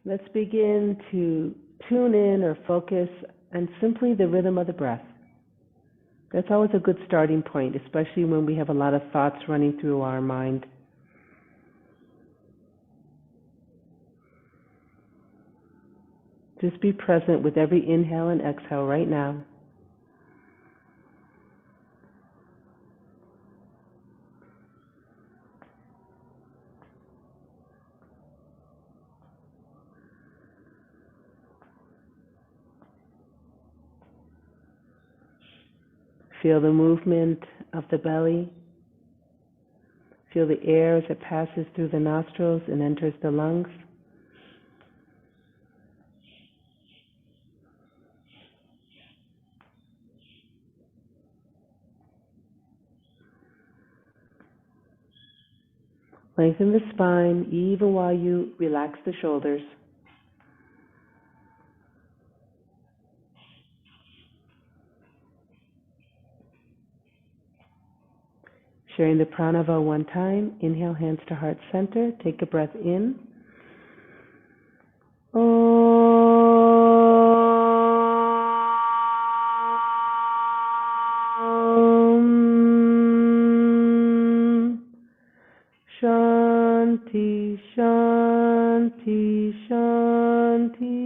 Let's begin to tune in or focus on simply the rhythm of the breath. That's always a good starting point, especially when we have a lot of thoughts running through our mind. Just be present with every inhale and exhale right now. Feel the movement of the belly. Feel the air as it passes through the nostrils and enters the lungs. Lengthen the spine even while you relax the shoulders. Sharing the pranava one time. Inhale, hands to heart center. Take a breath in. Shanti, Shanti, Shanti.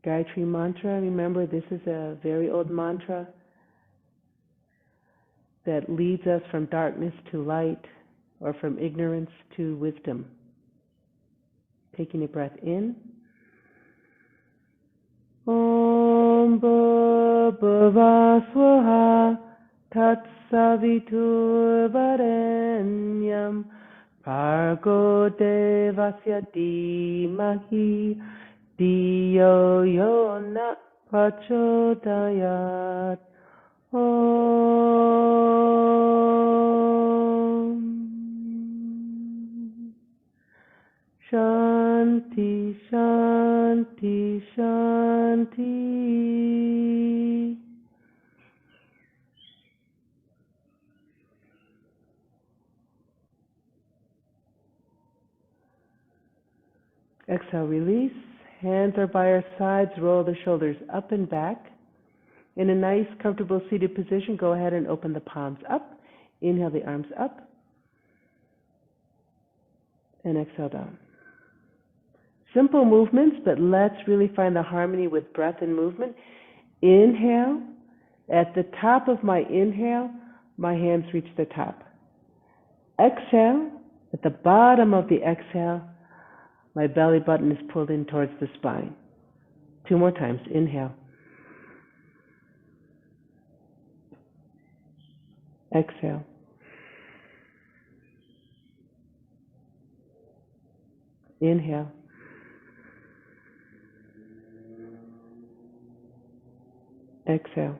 Gayatri mantra, remember this is a very old mantra that leads us from darkness to light or from ignorance to wisdom. Taking a breath in. Om Bhurva Swaha Tat Savitur Varenyam Bhargo Devasya Dhimahi Dhiyo Yo Na Prachodayat. Om Shanti, Shanti, Shanti. Exhale, release. Hands are by our sides. Roll the shoulders up and back. In a nice, comfortable seated position, go ahead and open the palms up. Inhale the arms up. And exhale down. Simple movements, but let's really find the harmony with breath and movement. Inhale. At the top of my inhale, my hands reach the top. Exhale. At the bottom of the exhale, my belly button is pulled in towards the spine. 2 more times. Inhale. Exhale. Inhale. Exhale.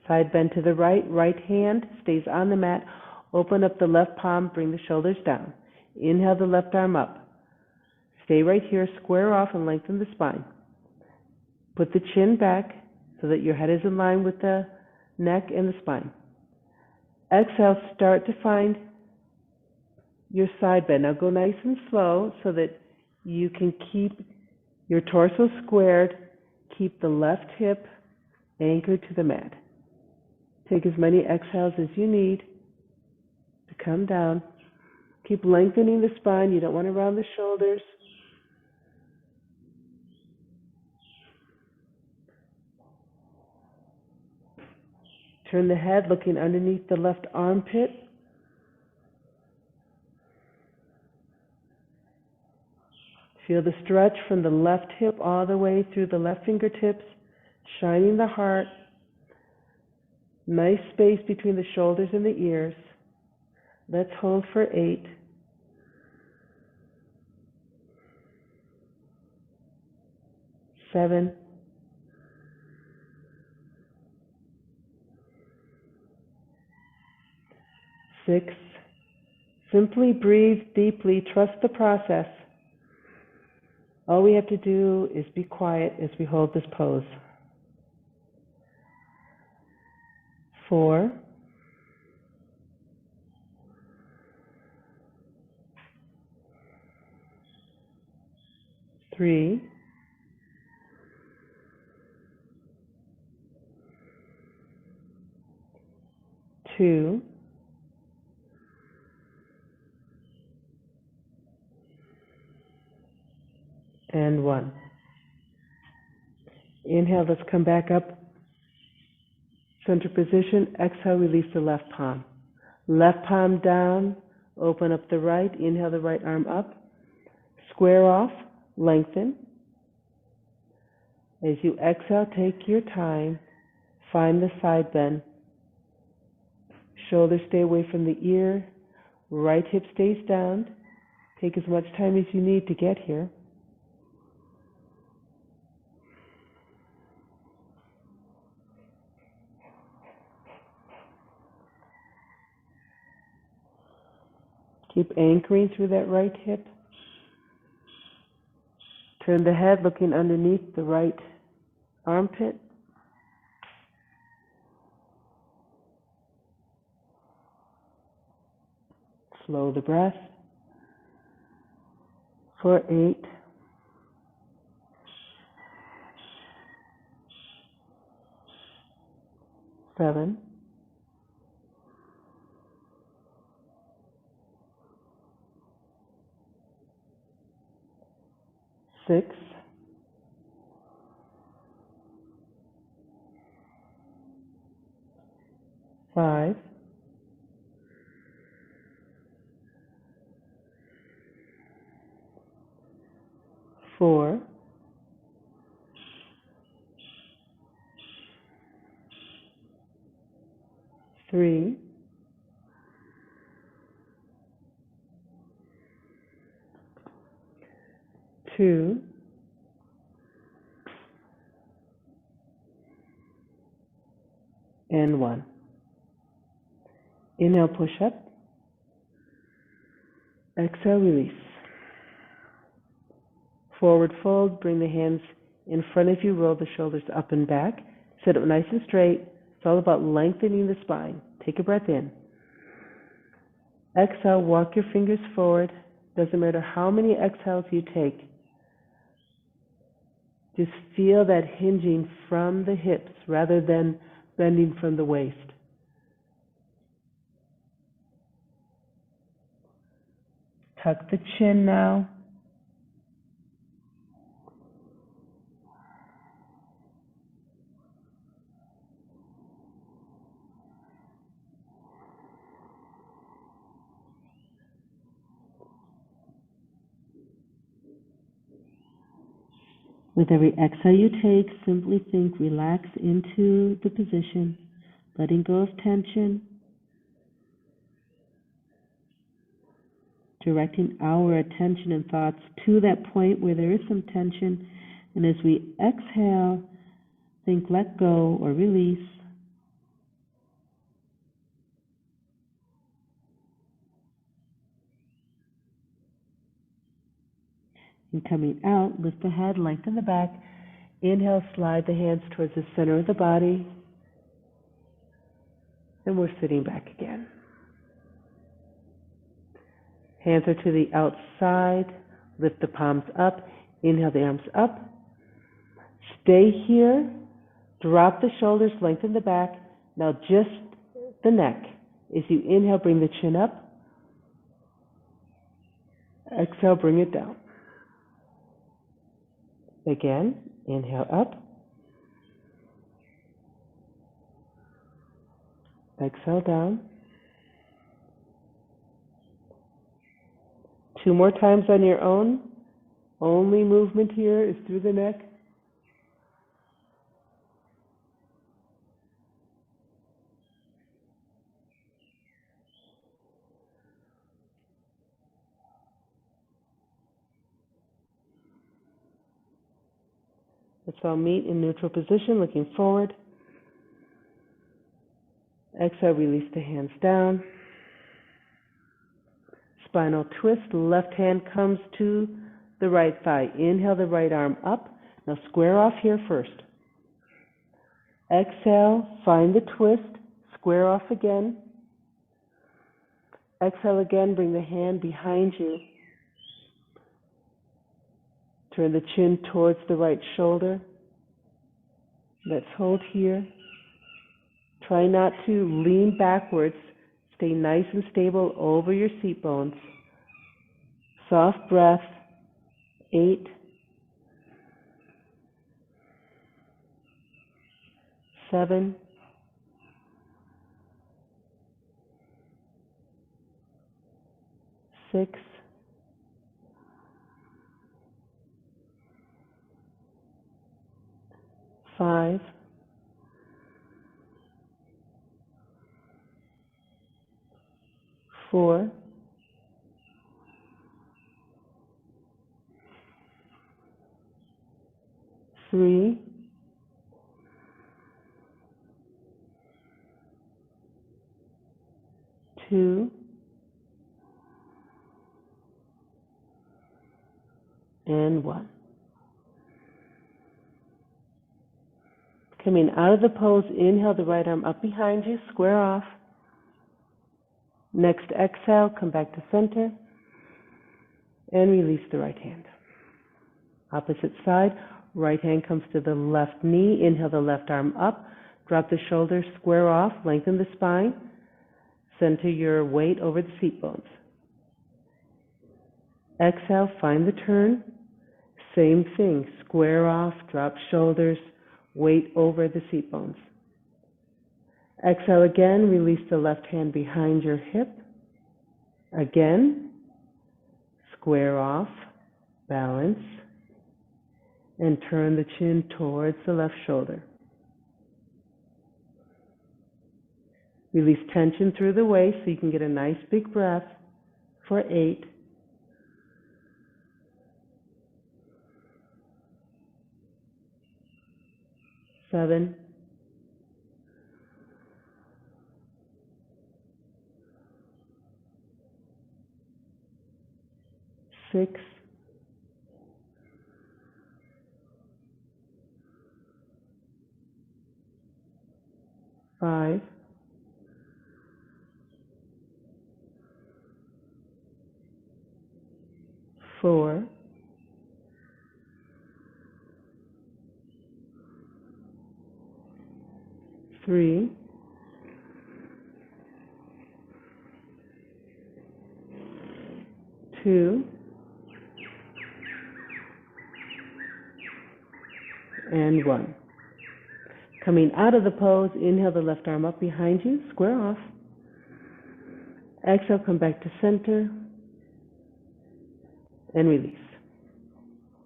Side bend to the right. Right hand stays on the mat. Open up the left palm. Bring the shoulders down. Inhale the left arm up. Stay right here. Square off and lengthen the spine. Put the chin back so that your head is in line with the neck and the spine. Exhale. Start to find your side bend. Now go nice and slow so that you can keep your torso squared. Keep the left hip anchored to the mat. Take as many exhales as you need to come down. Keep lengthening the spine. You don't want to round the shoulders. Turn the head looking underneath the left armpit. Feel the stretch from the left hip all the way through the left fingertips, shining the heart. Nice space between the shoulders and the ears. Let's hold for 8. 7. 6. Simply breathe deeply. Trust the process. All we have to do is be quiet as we hold this pose. 4, 3, 2, and 1. Inhale, let's come back up. Center position. Exhale, release the left palm. Left palm down, open up the right. Inhale the right arm up. Square off, lengthen. As you exhale, take your time. Find the side bend. Shoulders stay away from the ear. Right hip stays down. Take as much time as you need to get here. Keep anchoring through that right hip. Turn the head looking underneath the right armpit. Slow the breath. For 8, 7, 6, 5, 4, 3, 2, and 1. Inhale, push up. Exhale, release. Forward fold, bring the hands in front of you, roll the shoulders up and back. Sit up nice and straight. It's all about lengthening the spine. Take a breath in. Exhale, walk your fingers forward. Doesn't matter how many exhales you take. Just feel that hinging from the hips rather than bending from the waist. Tuck the chin now. With every exhale you take, simply think, relax into the position, letting go of tension, directing our attention and thoughts to that point where there is some tension. And as we exhale, think, let go or release. And coming out, lift the head, lengthen the back. Inhale, slide the hands towards the center of the body. And we're sitting back again. Hands are to the outside. Lift the palms up. Inhale the arms up. Stay here. Drop the shoulders, lengthen the back. Now just the neck. As you inhale, bring the chin up. Exhale, bring it down. Again, inhale up. Exhale down. 2 more times on your own. Only movement here is through the neck. Let's all meet in neutral position, looking forward. Exhale, release the hands down. Spinal twist. Left hand comes to the right thigh. Inhale the right arm up. Now square off here first. Exhale, find the twist, square off again. Exhale again, bring the hand behind you. Turn the chin towards the right shoulder. Let's hold here. Try not to lean backwards. Stay nice and stable over your seat bones. Soft breath. 8, 7, 6, 5, 4, 3, 2, and 1. Coming out of the pose, inhale the right arm up behind you, square off. Next exhale, come back to center, and release the right hand. Opposite side, right hand comes to the left knee, inhale the left arm up, drop the shoulders, square off, lengthen the spine, center your weight over the seat bones. Exhale, find the turn, same thing, square off, drop shoulders, weight over the seat bones. Exhale again, release the left hand behind your hip. Again, square off, balance, and turn the chin towards the left shoulder. Release tension through the waist so you can get a nice big breath for 8, 7, 6, 5, 4, 3, 2, and 1. Coming out of the pose, inhale the left arm up behind you, square off. Exhale, come back to center, and release.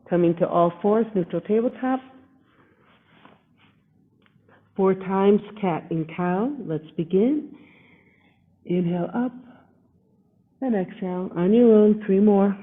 Coming to all fours, neutral tabletop. 4 times cat and cow. Let's begin. Inhale up, and exhale on your own, 3 more.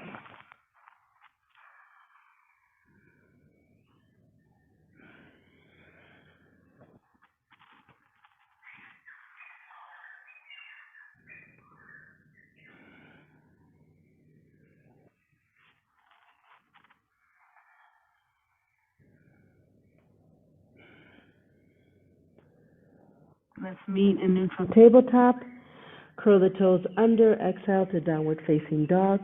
Let's meet in neutral tabletop. Curl the toes under, exhale to downward facing dog.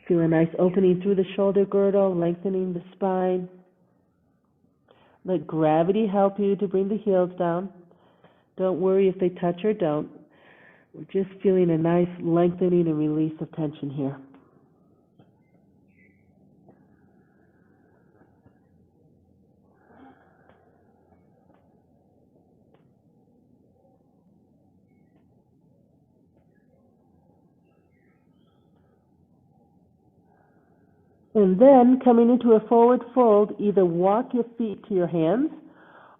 Feel a nice opening through the shoulder girdle, lengthening the spine. Let gravity help you to bring the heels down. Don't worry if they touch or don't. We're just feeling a nice lengthening and release of tension here. And then, coming into a forward fold, either walk your feet to your hands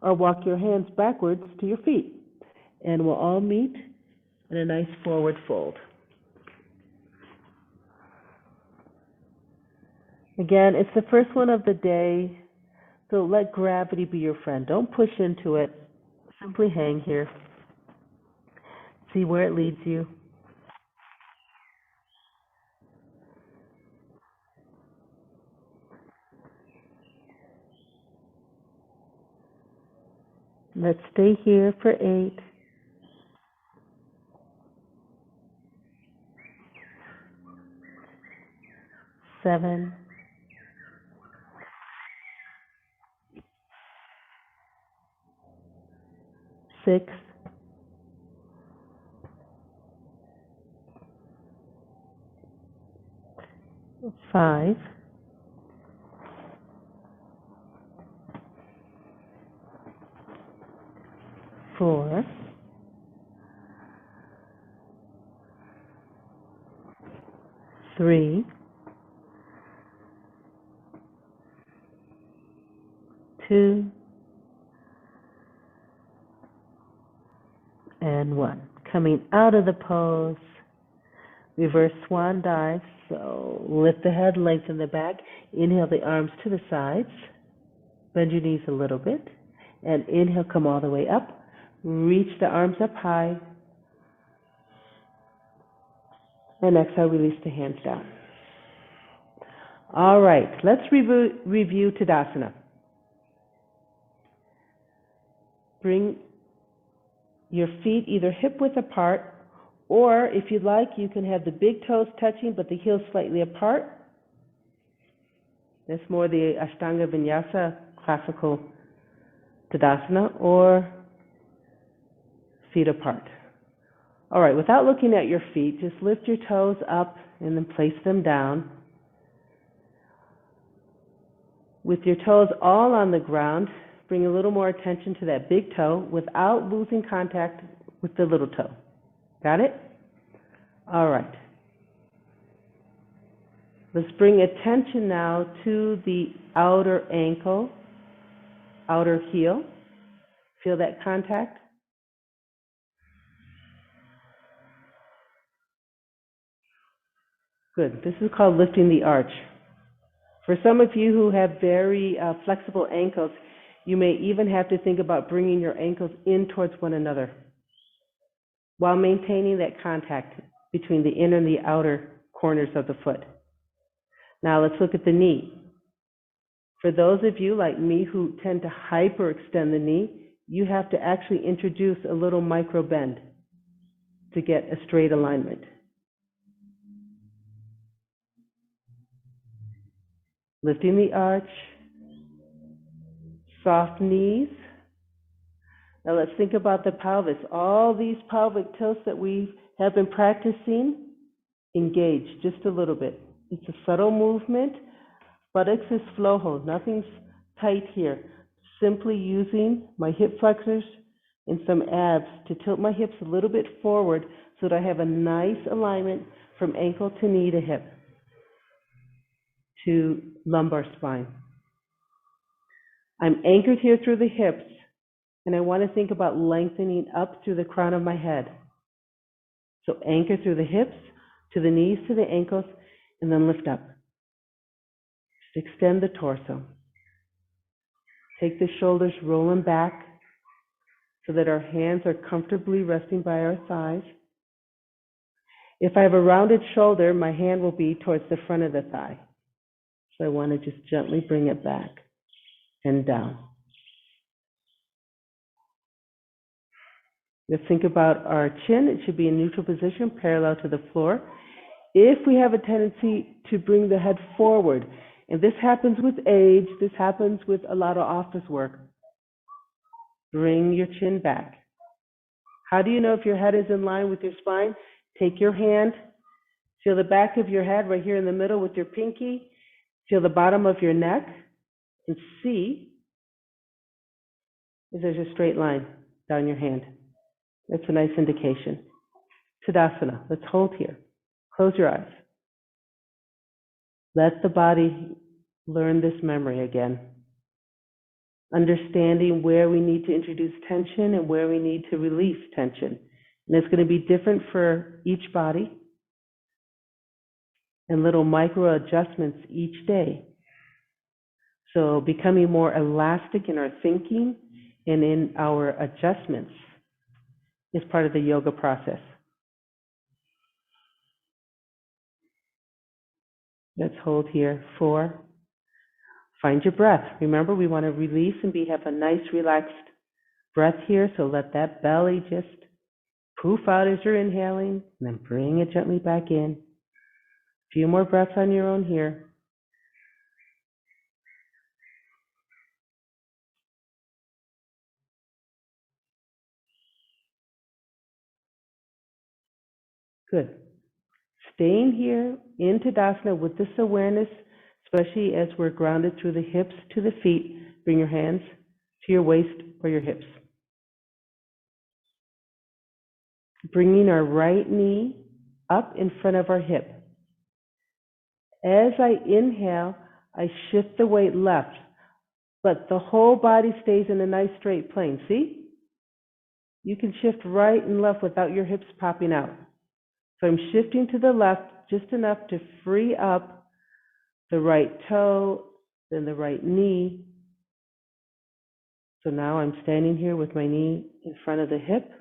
or walk your hands backwards to your feet. And we'll all meet in a nice forward fold. Again, it's the first one of the day, so let gravity be your friend. Don't push into it. Simply hang here. See where it leads you. Let's stay here for 8. 7. 6. 5. 4. 3. 2. And 1. Coming out of the pose, reverse swan dive. So lift the head, lengthen the back. Inhale the arms to the sides. Bend your knees a little bit. And inhale, come all the way up. Reach the arms up high. And exhale, release the hands down. All right, let's review Tadasana. Bring your feet either hip width apart, or if you'd like, you can have the big toes touching but the heels slightly apart. That's more the Ashtanga Vinyasa classical Tadasana, or feet apart. All right, without looking at your feet, just lift your toes up and then place them down. With your toes all on the ground, bring a little more attention to that big toe without losing contact with the little toe. Got it? All right. Let's bring attention now to the outer ankle, outer heel. Feel that contact? Good. This is called lifting the arch. For some of you who have very flexible ankles, you may even have to think about bringing your ankles in towards one another while maintaining that contact between the inner and the outer corners of the foot. Now let's look at the knee. For those of you like me who tend to hyperextend the knee, you have to actually introduce a little micro bend to get a straight alignment. Lifting the arch, soft knees. Now let's think about the pelvis. All these pelvic tilts that we have been practicing, engage just a little bit. It's a subtle movement. Buttocks is flow hold. Nothing's tight here. Simply using my hip flexors and some abs to tilt my hips a little bit forward so that I have a nice alignment from ankle to knee to hip to lumbar spine. I'm anchored here through the hips, and I want to think about lengthening up through the crown of my head. So anchor through the hips, to the knees, to the ankles, and then lift up. Just extend the torso. Take the shoulders, roll them back so that our hands are comfortably resting by our thighs. If I have a rounded shoulder, my hand will be towards the front of the thigh. So I want to just gently bring it back and down. Let's think about our chin. It should be in neutral position, parallel to the floor. If we have a tendency to bring the head forward, and this happens with age, this happens with a lot of office work, bring your chin back. How do you know if your head is in line with your spine? Take your hand, feel the back of your head right here in the middle with your pinky, feel the bottom of your neck, and see if there's a straight line down your hand. That's a nice indication. Tadasana. Let's hold here. Close your eyes. Let the body learn this memory again. Understanding where we need to introduce tension and where we need to release tension. And it's going to be different for each body and little micro adjustments each day. So becoming more elastic in our thinking and in our adjustments is part of the yoga process. Let's hold here. 4. Find your breath. Remember, we want to release and have a nice relaxed breath here, so let that belly just poof out as you're inhaling, and then bring it gently back in. A few more breaths on your own here. Good. Staying here in Tadasana with this awareness, especially as we're grounded through the hips to the feet. Bring your hands to your waist or your hips. Bringing our right knee up in front of our hip. As I inhale, I shift the weight left, but the whole body stays in a nice straight plane. See? You can shift right and left without your hips popping out. So I'm shifting to the left just enough to free up the right toe, then the right knee. So now I'm standing here with my knee in front of the hip.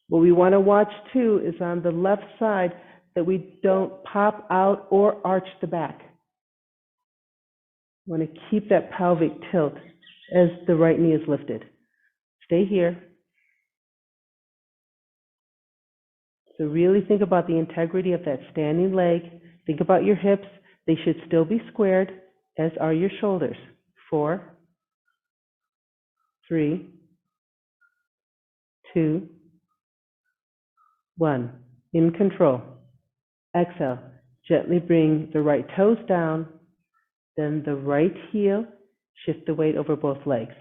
What we want to watch too is on the left side that we don't pop out or arch the back. We want to keep that pelvic tilt as the right knee is lifted. Stay here. So really think about the integrity of that standing leg. Think about your hips. They should still be squared, as are your shoulders. 4, 3, 2, 1. In control. Exhale. Gently bring the right toes down, then the right heel. Shift the weight over both legs.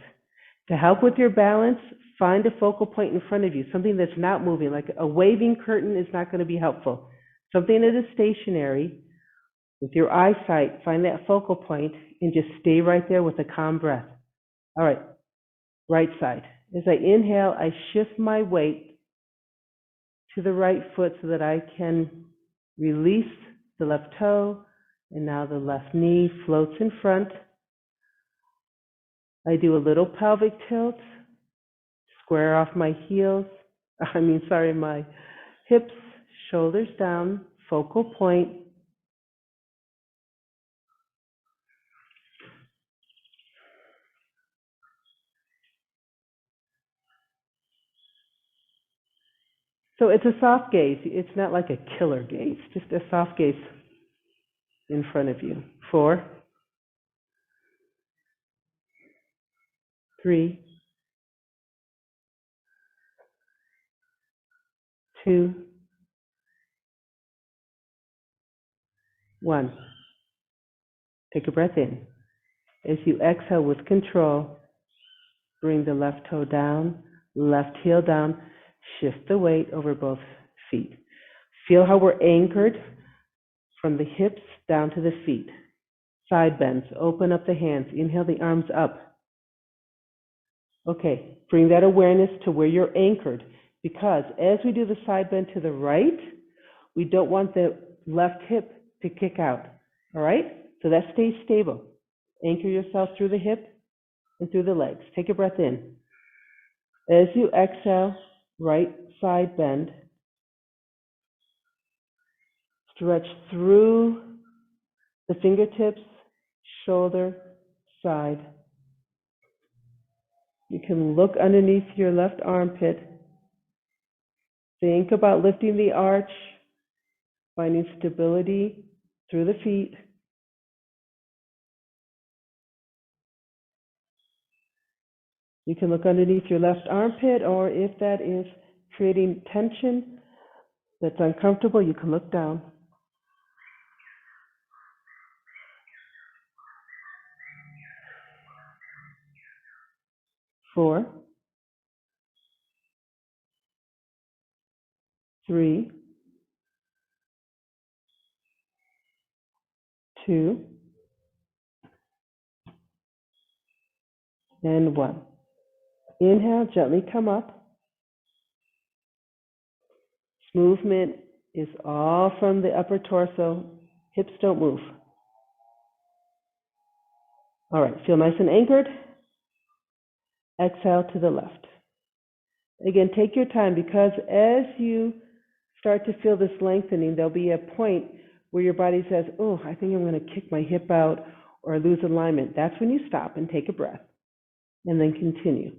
To help with your balance, find a focal point in front of you, something that's not moving, like a waving curtain is not going to be helpful. Something that is stationary. With your eyesight, find that focal point and just stay right there with a calm breath. All right, right side. As I inhale, I shift my weight to the right foot so that I can release the left toe, and now the left knee floats in front. I do a little pelvic tilt, square off my my hips, shoulders down, focal point. So it's a soft gaze. It's not like a killer gaze, just a soft gaze in front of you. 4, 3, 2, 1. Take a breath in. As you exhale with control, bring the left toe down, left heel down, shift the weight over both feet. Feel how we're anchored from the hips down to the feet. Side bends, open up the hands, inhale the arms up. Okay, bring that awareness to where you're anchored, because as we do the side bend to the right, we don't want the left hip to kick out, all right? So that stays stable. Anchor yourself through the hip and through the legs. Take a breath in. As you exhale, right side bend. Stretch through the fingertips, shoulder, side. You can look underneath your left armpit. Think about lifting the arch, finding stability through the feet. You can look underneath your left armpit, or if that is creating tension that's uncomfortable, you can look down. 4, 3, 2, and 1. Inhale, gently come up. This movement is all from the upper torso. Hips don't move. All right, feel nice and anchored. Exhale to the left. Again, take your time, because as you start to feel this lengthening, there'll be a point where your body says, oh, I think I'm going to kick my hip out or lose alignment. That's when you stop and take a breath and then continue.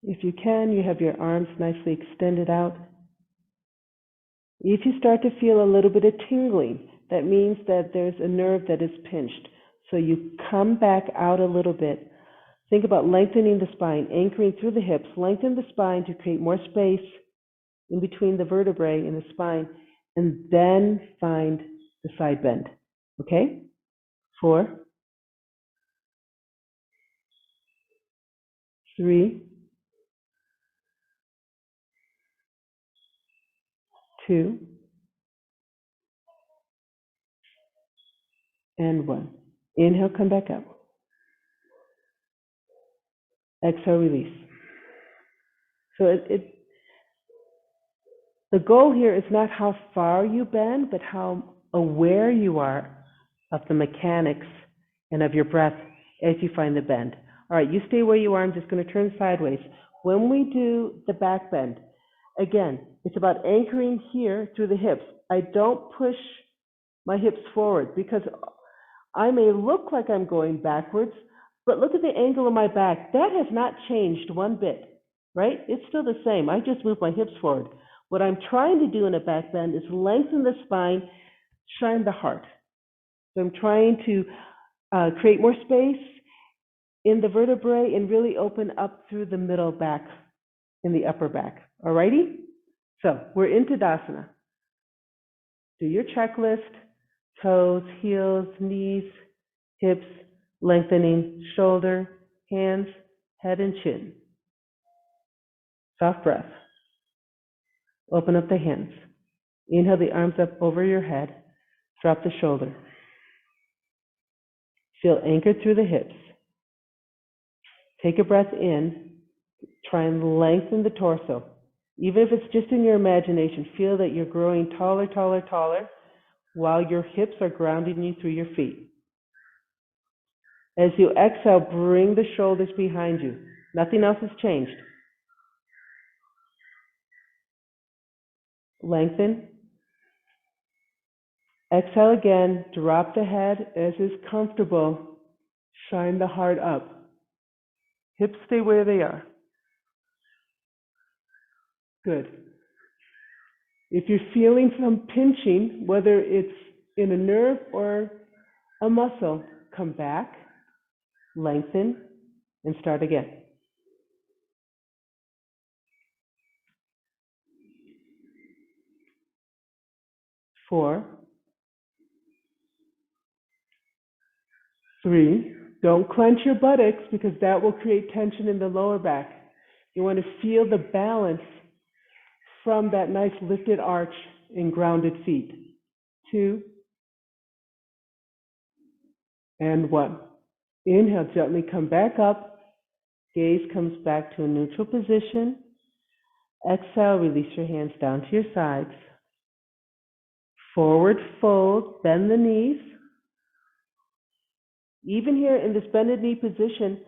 If you can, you have your arms nicely extended out. If you start to feel a little bit of tingling, that means that there's a nerve that is pinched. So you come back out a little bit. Think about lengthening the spine, anchoring through the hips. Lengthen the spine to create more space in between the vertebrae in the spine, and then find the side bend. Okay? 4, 3, 2, and 1. Inhale, come back up. Exhale, release. So the goal here is not how far you bend, but how aware you are of the mechanics and of your breath as you find the bend. All right, you stay where you are. I'm just going to turn sideways. When we do the back bend, again, it's about anchoring here through the hips. I don't push my hips forward, because I may look like I'm going backwards, but look at the angle of my back. That has not changed one bit, right? It's still the same. I just moved my hips forward. What I'm trying to do in a back bend is lengthen the spine, shine the heart. So I'm trying to create more space in the vertebrae and really open up through the middle back in the upper back. All righty? So we're in Tadasana. Do your checklist: toes, heels, knees, hips, lengthening, shoulder, hands, head, and chin. Soft breath. Open up the hands. Inhale the arms up over your head. Drop the shoulder. Feel anchored through the hips. Take a breath in. Try and lengthen the torso. Even if it's just in your imagination, feel that you're growing taller, taller, taller, while your hips are grounding you through your feet. As you exhale, bring the shoulders behind you. Nothing else has changed. Lengthen. Exhale again. Drop the head as is comfortable. Shine the heart up. Hips stay where they are. Good. If you're feeling some pinching, whether it's in a nerve or a muscle, come back, lengthen, and start again. 4, 3, don't clench your buttocks, because that will create tension in the lower back. You want to feel the balance from that nice lifted arch and grounded feet. 2, and 1. Inhale, gently come back up. Gaze comes back to a neutral position. Exhale, release your hands down to your sides. Forward fold, bend the knees. Even here in this bended knee position,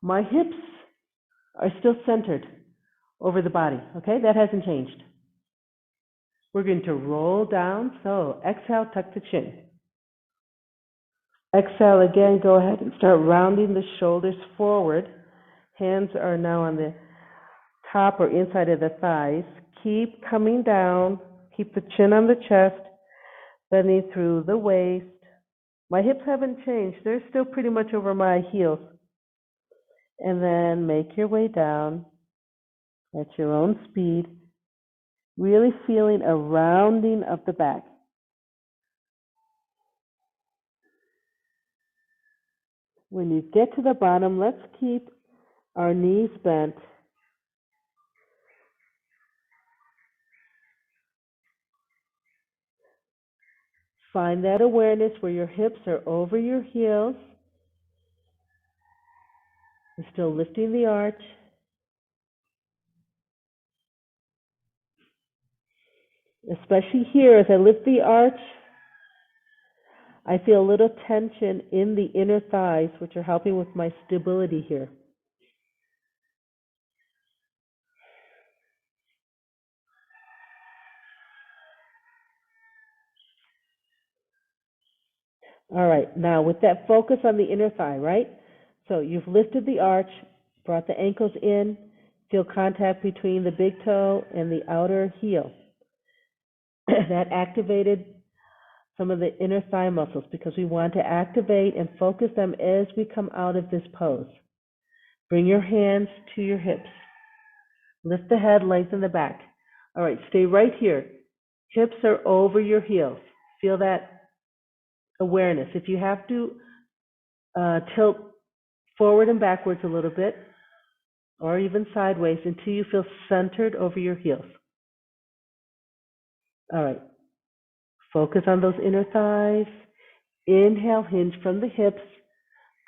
my hips are still centered over the body, okay? That hasn't changed. We're going to roll down, so exhale, tuck the chin. Exhale again, go ahead and start rounding the shoulders forward. Hands are now on the top or inside of the thighs. Keep coming down, keep the chin on the chest, bending through the waist. My hips haven't changed, they're still pretty much over my heels. And then make your way down at your own speed, really feeling a rounding of the back. When you get to the bottom, let's keep our knees bent. Find that awareness where your hips are over your heels. You're still lifting the arch. Especially here, as I lift the arch, I feel a little tension in the inner thighs, which are helping with my stability here. All right, now with that focus on the inner thigh, right? So you've lifted the arch, brought the ankles in, feel contact between the big toe and the outer heel. That activated some of the inner thigh muscles because we want to activate and focus them as we come out of this pose. Bring your hands to your hips. Lift the head, lengthen the back. All right, stay right here. Hips are over your heels. Feel that awareness. If you have to tilt forward and backwards a little bit, or even sideways until you feel centered over your heels. All right. Focus on those inner thighs. Inhale, hinge from the hips.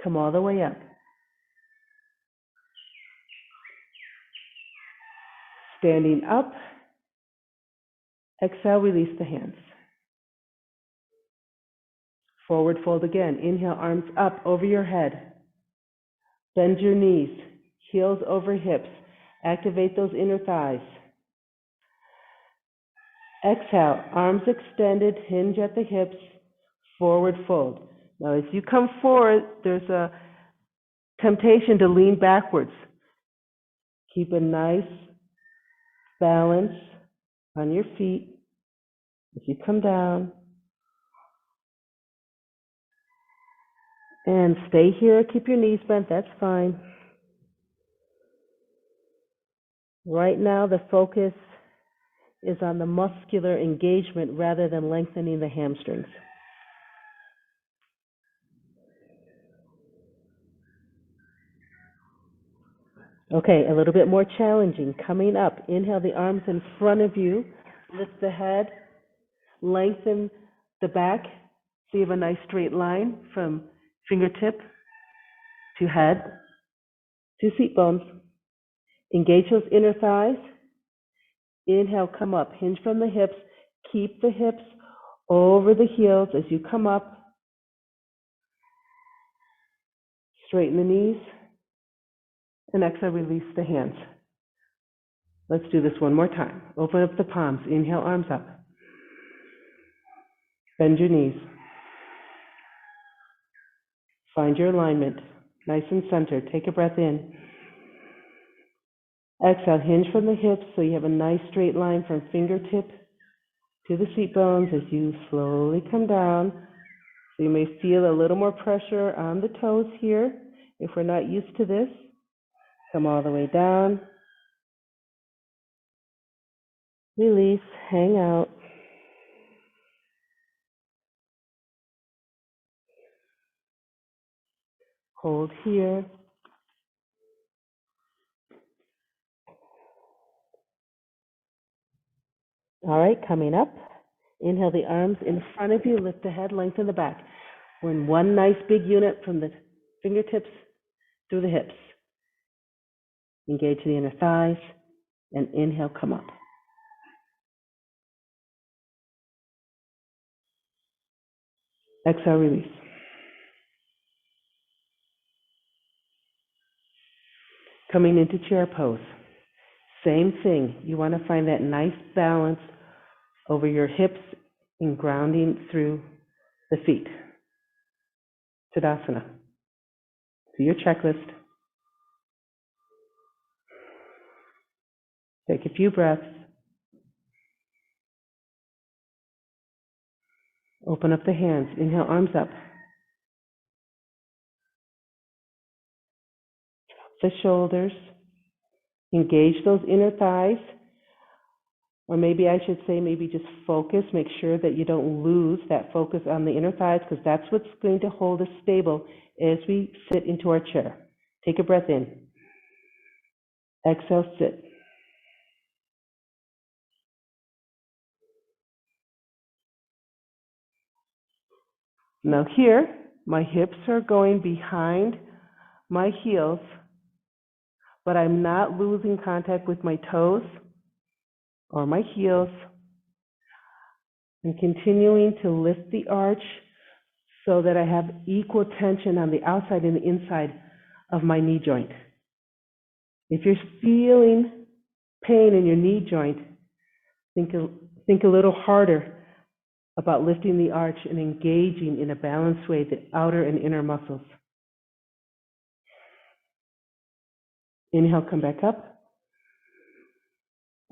Come all the way up. Standing up. Exhale, release the hands. Forward fold again. Inhale, arms up over your head. Bend your knees. Heels over hips. Activate those inner thighs. Exhale, arms extended, hinge at the hips, forward fold. Now as you come forward, there's a temptation to lean backwards. Keep a nice balance on your feet as you come down. And stay here, keep your knees bent, that's fine. Right now the focus is on the muscular engagement rather than lengthening the hamstrings. Okay, a little bit more challenging. Coming up, inhale the arms in front of you, lift the head, lengthen the back so you have a nice straight line from fingertip to head to seat bones. Engage those inner thighs. Inhale, come up, hinge from the hips. Keep the hips over the heels as you come up. Straighten the knees. And exhale, release the hands. Let's do this one more time. Open up the palms. Inhale, arms up. Bend your knees. Find your alignment. Nice and centered. Take a breath in. Exhale, hinge from the hips so you have a nice straight line from fingertip to the seat bones as you slowly come down. So you may feel a little more pressure on the toes here if we're not used to this. Come all the way down. Release, hang out. Hold here. All right, coming up. Inhale the arms in front of you, lift the head, lengthen the back. We're in one nice big unit from the fingertips through the hips. Engage the inner thighs, and inhale, come up. Exhale, release. Coming into chair pose. Same thing. You want to find that nice balance over your hips and grounding through the feet. Tadasana. Do your checklist. Take a few breaths. Open up the hands. Inhale, arms up. The shoulders. Engage those inner thighs. Or maybe I should say, maybe just focus. Make sure that you don't lose that focus on the inner thighs because that's what's going to hold us stable as we sit into our chair. Take a breath in. Exhale, sit. Now here, my hips are going behind my heels, but I'm not losing contact with my toes or my heels. And continuing to lift the arch so that I have equal tension on the outside and the inside of my knee joint. If you're feeling pain in your knee joint, think a little harder about lifting the arch and engaging in a balanced way the outer and inner muscles. Inhale, come back up.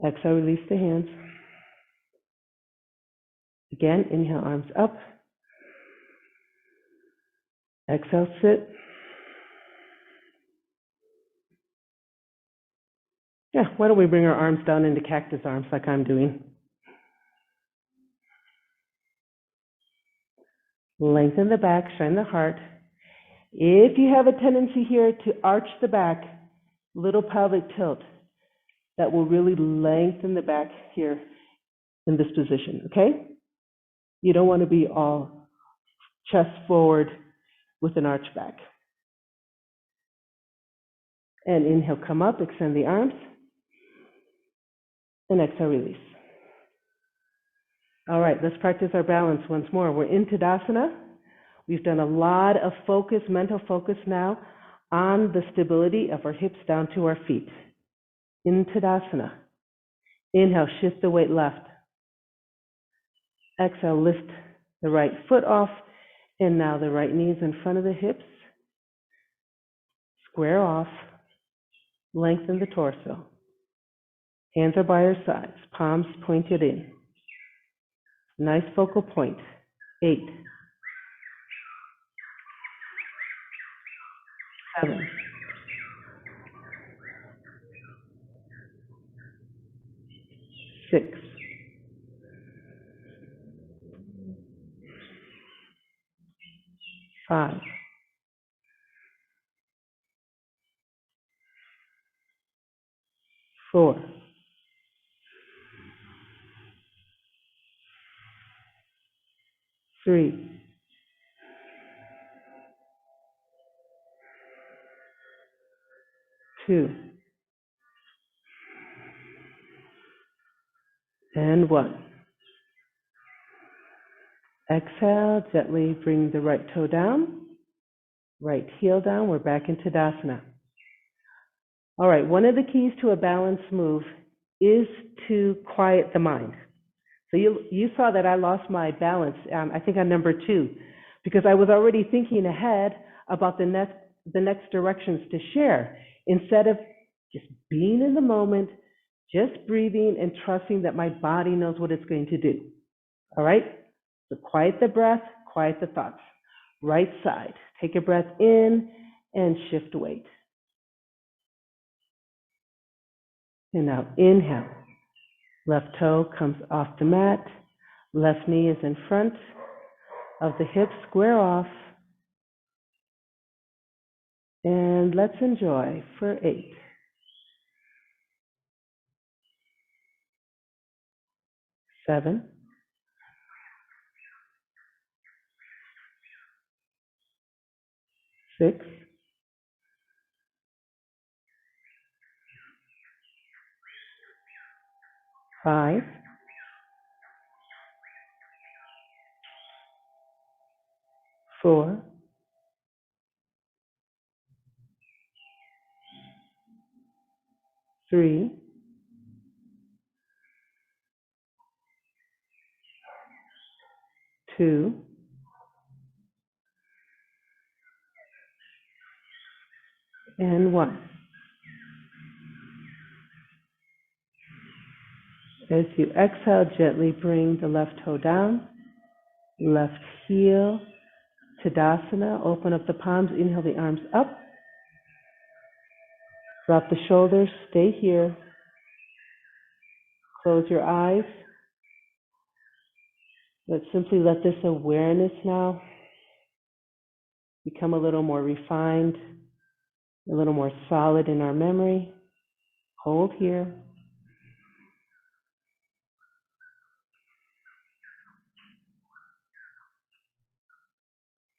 Exhale, release the hands. Again, inhale, arms up. Exhale, sit. Yeah, why don't we bring our arms down into cactus arms like I'm doing. Lengthen the back, shine the heart. If you have a tendency here to arch the back, little pelvic tilt, that will really lengthen the back here in this position, okay? You don't want to be all chest forward with an arch back. And inhale, come up, extend the arms. And exhale, release. All right, let's practice our balance once more. We're in Tadasana. We've done a lot of focus, mental focus now on the stability of our hips down to our feet. In Tadasana. Inhale, shift the weight left. Exhale, lift the right foot off. And now the right knee is in front of the hips. Square off. Lengthen the torso. Hands are by our sides, palms pointed in. Nice focal point. 8, 7, 6, 5, 4, 3, 2, and 1. Exhale, gently bring the right toe down, right heel down. We're back in Tadasana. All right, one of the keys to a balanced move is to quiet the mind. So you saw that I lost my balance, I think on number 2, because I was already thinking ahead about the next directions to share, instead of just being in the moment, just breathing and trusting that my body knows what it's going to do. All right? So quiet the breath, quiet the thoughts. Right side, take a breath in and shift weight. And now inhale. Left toe comes off the mat. Left knee is in front of the hips, square off. And let's enjoy for 8, 7, 6, 5, 4, 3, 2, and 1. As you exhale, gently bring the left toe down, left heel, Tadasana. Open up the palms, inhale the arms up. Drop the shoulders, stay here. Close your eyes. Let's simply let this awareness now become a little more refined, a little more solid in our memory. Hold here.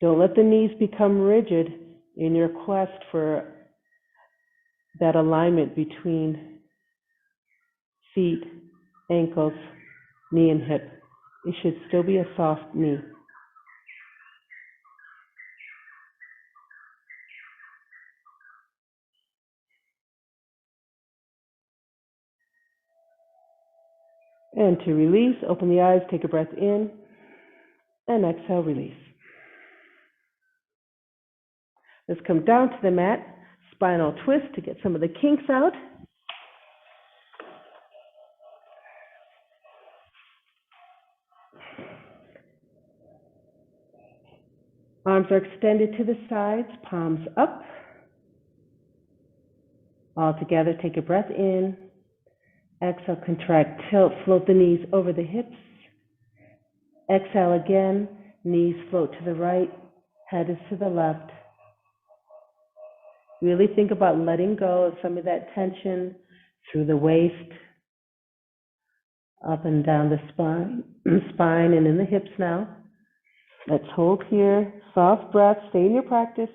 Don't let the knees become rigid in your quest for that alignment between feet, ankles, knee, and hip. It should still be a soft knee. And to release, open the eyes, take a breath in, and exhale, release. Let's come down to the mat, spinal twist to get some of the kinks out. Arms are extended to the sides, palms up. All together, take a breath in. Exhale, contract, tilt, float the knees over the hips. Exhale again, knees float to the right, head is to the left. Really think about letting go of some of that tension through the waist, up and down the spine and in the hips now. Let's hold here, soft breath, stay in your practice.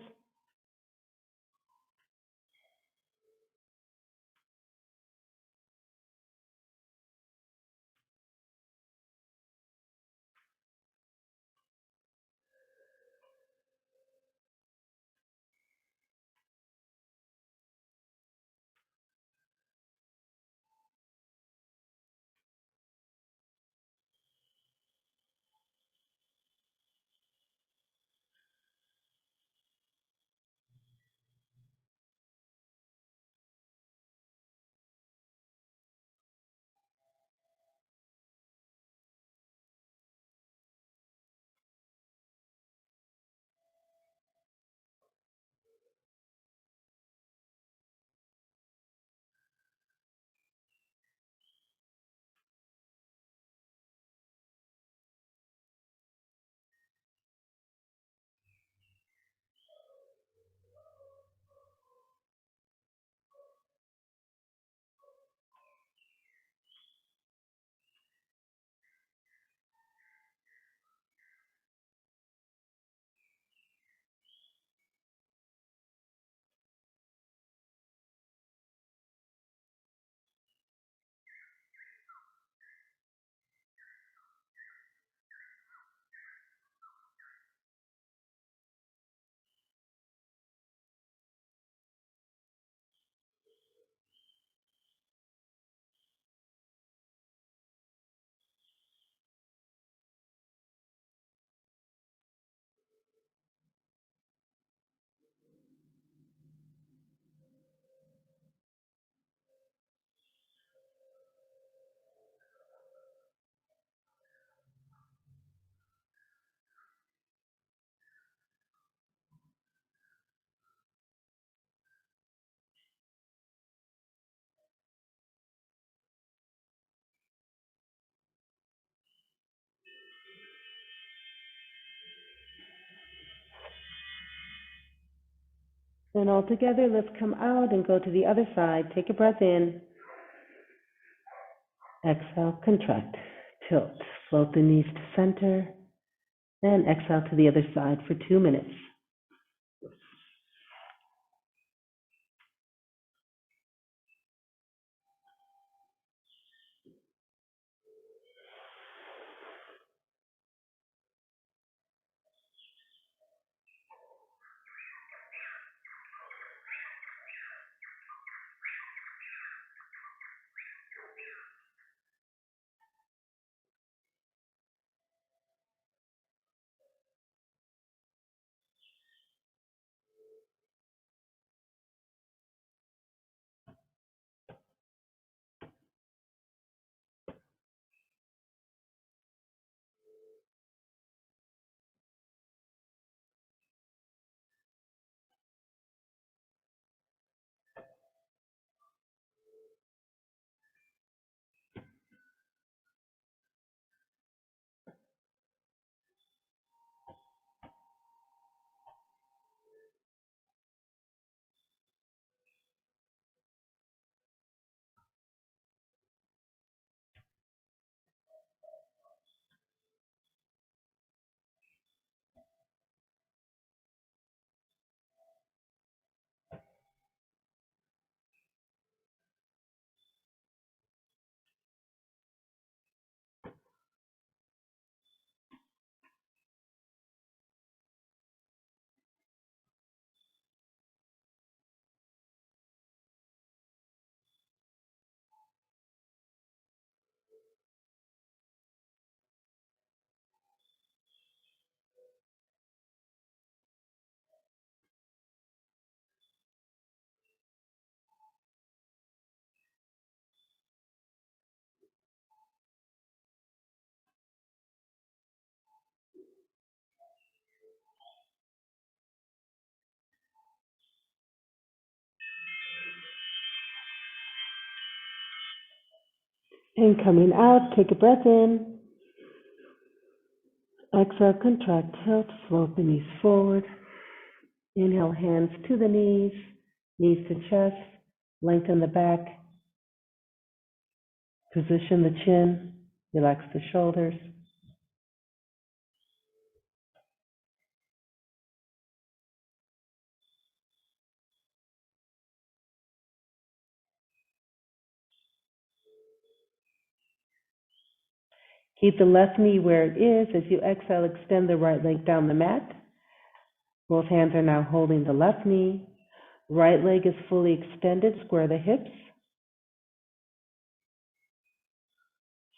And all together, let's come out and go to the other side. Take a breath in. Exhale, contract, tilt, float the knees to center, and exhale to the other side for 2 minutes. And coming out, take a breath in. Exhale, contract, tilt, float the knees forward. Inhale, hands to the knees to chest, lengthen the back, position the chin, relax the shoulders. Keep the left knee where it is. As you exhale, extend the right leg down the mat. Both hands are now holding the left knee. Right leg is fully extended, square the hips.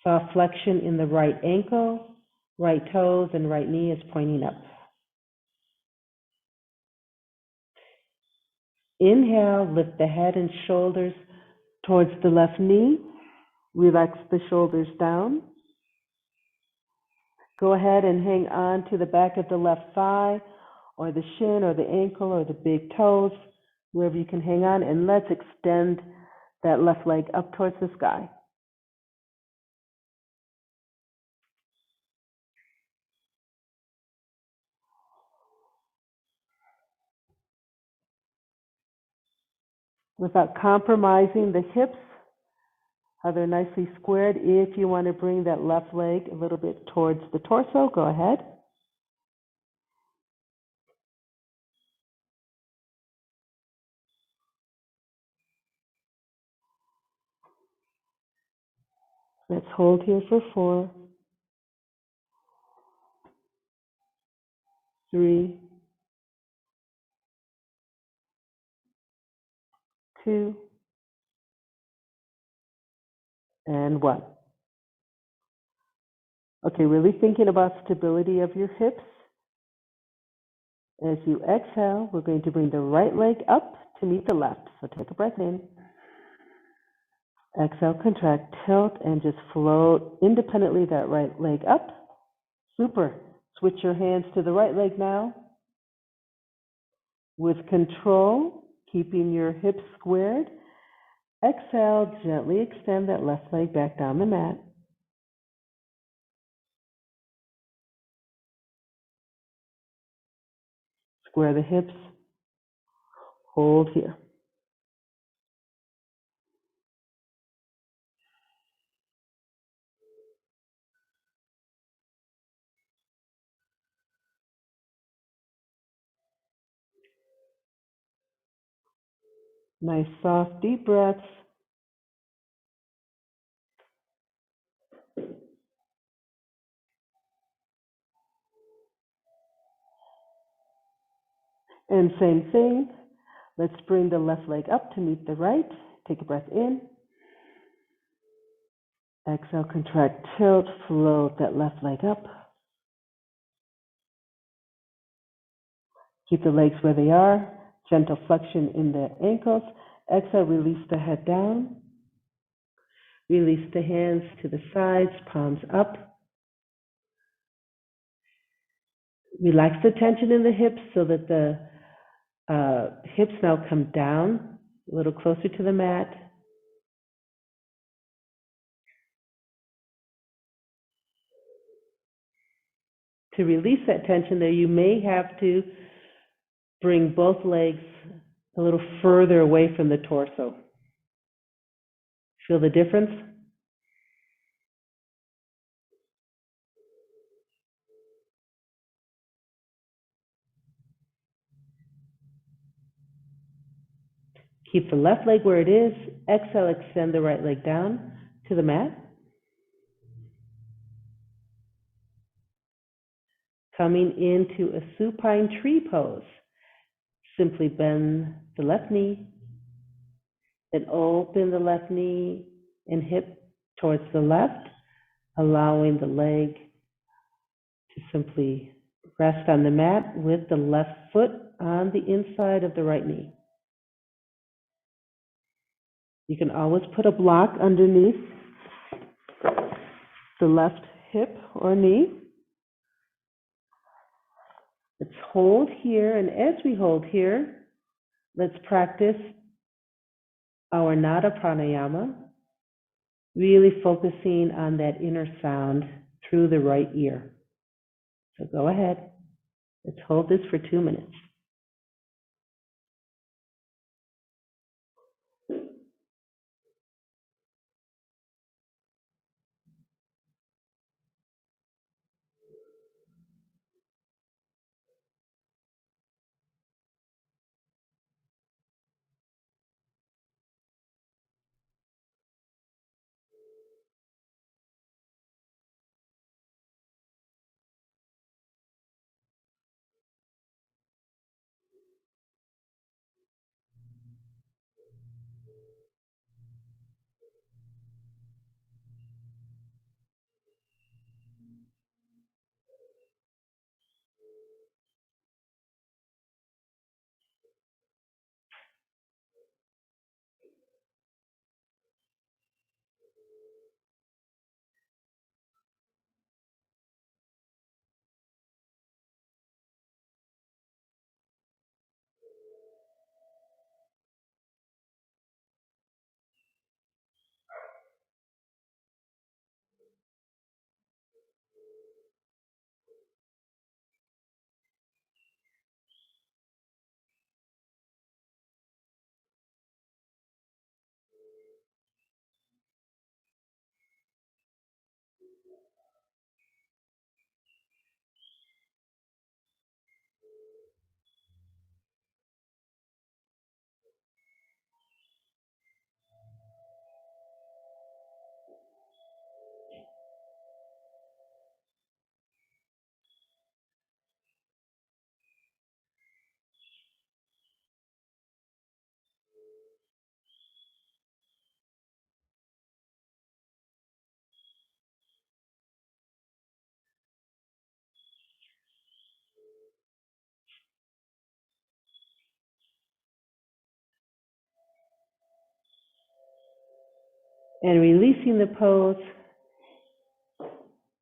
Soft flexion in the right ankle, right toes, and right knee is pointing up. Inhale, lift the head and shoulders towards the left knee. Relax the shoulders down. Go ahead and hang on to the back of the left thigh or the shin or the ankle or the big toes, wherever you can hang on, and let's extend that left leg up towards the sky. Without compromising the hips, how they're nicely squared. If you want to bring that left leg a little bit towards the torso, go ahead. Let's hold here for 4, 3, 2, and 1. Okay, really thinking about stability of your hips. As you exhale, we're going to bring the right leg up to meet the left. So take a breath in. Exhale, contract, tilt, and just float independently that right leg up. Super. Switch your hands to the right leg now. With control, keeping your hips squared. Exhale, gently extend that left leg back down the mat. Square the hips. Hold here. Nice, soft, deep breaths. And same thing. Let's bring the left leg up to meet the right. Take a breath in. Exhale, contract, tilt, float that left leg up. Keep the legs where they are. Gentle flexion in the ankles. Exhale, release the head down. Release the hands to the sides, palms up. Relax the tension in the hips so that the hips now come down a little closer to the mat. To release that tension there, you may have to bring both legs a little further away from the torso. Feel the difference? Keep the left leg where it is. Exhale, extend the right leg down to the mat. Coming into a supine tree pose. Simply bend the left knee, then open the left knee and hip towards the left, allowing the leg to simply rest on the mat with the left foot on the inside of the right knee. You can always put a block underneath the left hip or knee. Let's hold here, and as we hold here, let's practice our Nada pranayama, really focusing on that inner sound through the right ear. So go ahead. Let's hold this for 2 minutes. And releasing the pose.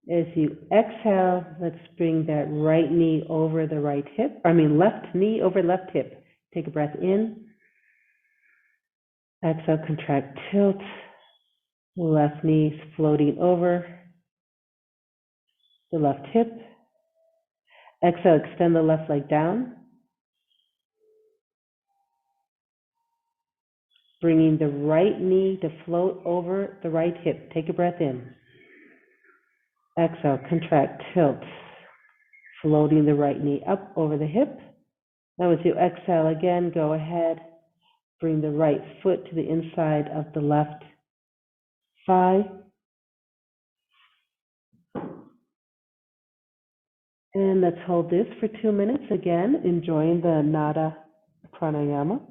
As you exhale, let's bring that right knee over the right hip. Left knee over left hip. Take a breath in. Exhale, contract, tilt. Left knee floating over the left hip. Exhale, extend the left leg down. Bringing the right knee to float over the right hip. Take a breath in. Exhale, contract, tilt. Floating the right knee up over the hip. Now as you exhale again, go ahead. Bring the right foot to the inside of the left thigh. And let's hold this for 2 minutes again, enjoying the Nada pranayama.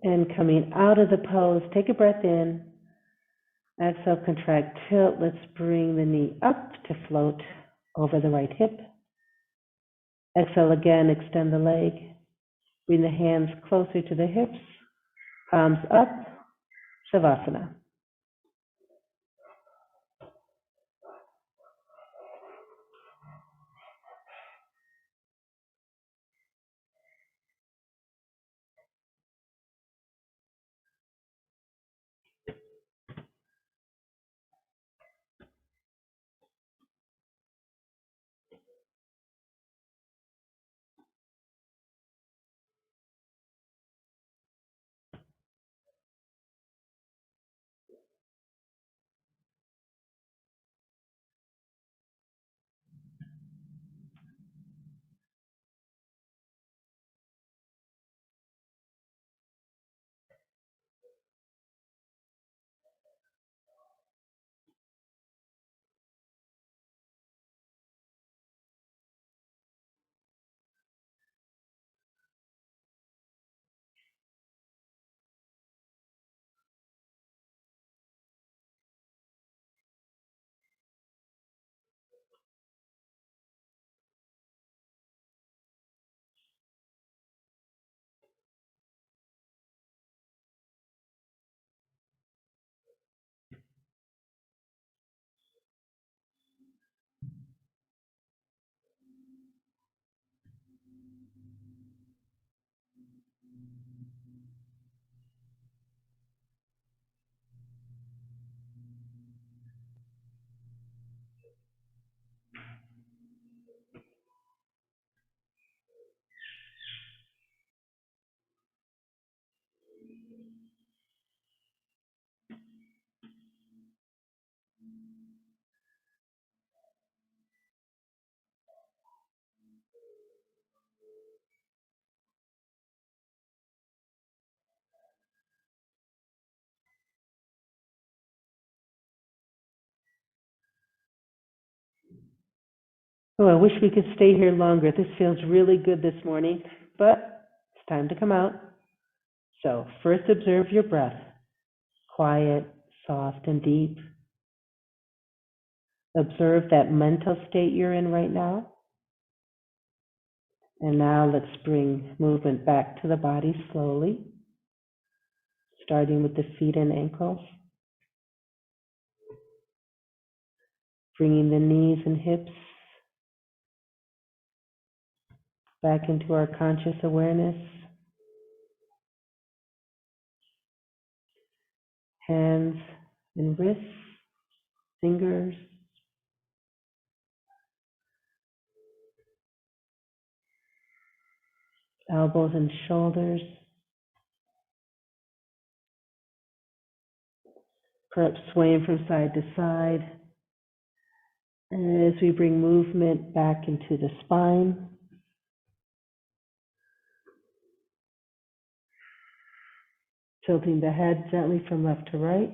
And coming out of the pose, take a breath in. Exhale, contract, tilt. Let's bring the knee up to float over the right hip. Exhale again, extend the leg. Bring the hands closer to the hips. Palms up, Savasana. Oh, I wish we could stay here longer. This feels really good this morning, but it's time to come out. So first observe your breath. Quiet, soft, and deep. Observe that mental state you're in right now. And now let's bring movement back to the body slowly, starting with the feet and ankles. Bringing the knees and hips back into our conscious awareness. Hands and wrists, fingers, elbows and shoulders. Perhaps swaying from side to side. And as we bring movement back into the spine, tilting the head gently from left to right.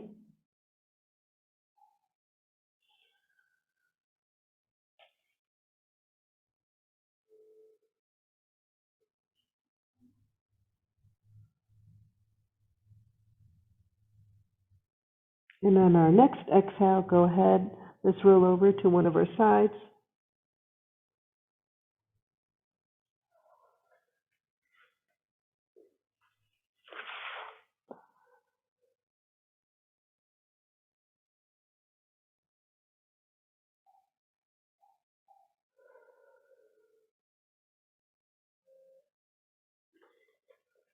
And on our next exhale, go ahead. Let's roll over to one of our sides.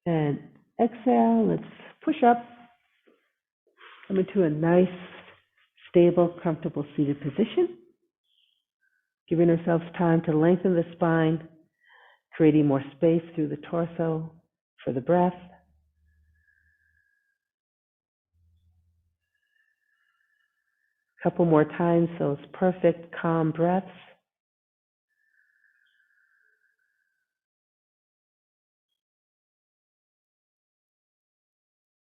And exhale, let's push up. Come into a nice, stable, comfortable seated position. Giving ourselves time to lengthen the spine, creating more space through the torso for the breath. A couple more times, those perfect, calm breaths.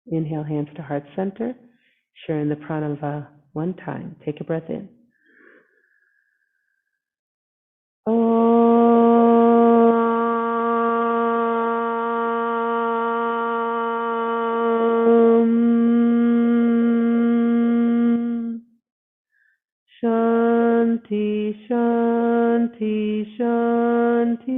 Inhale, hands to heart center, sharing the pranava one time. Take a breath in. Shanti, Shanti, Shanti.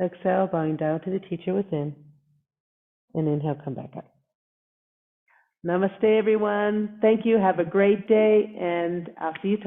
Exhale, bowing down to the teacher within. And inhale, come back up. Namaste, everyone. Thank you. Have a great day, and I'll see you tomorrow.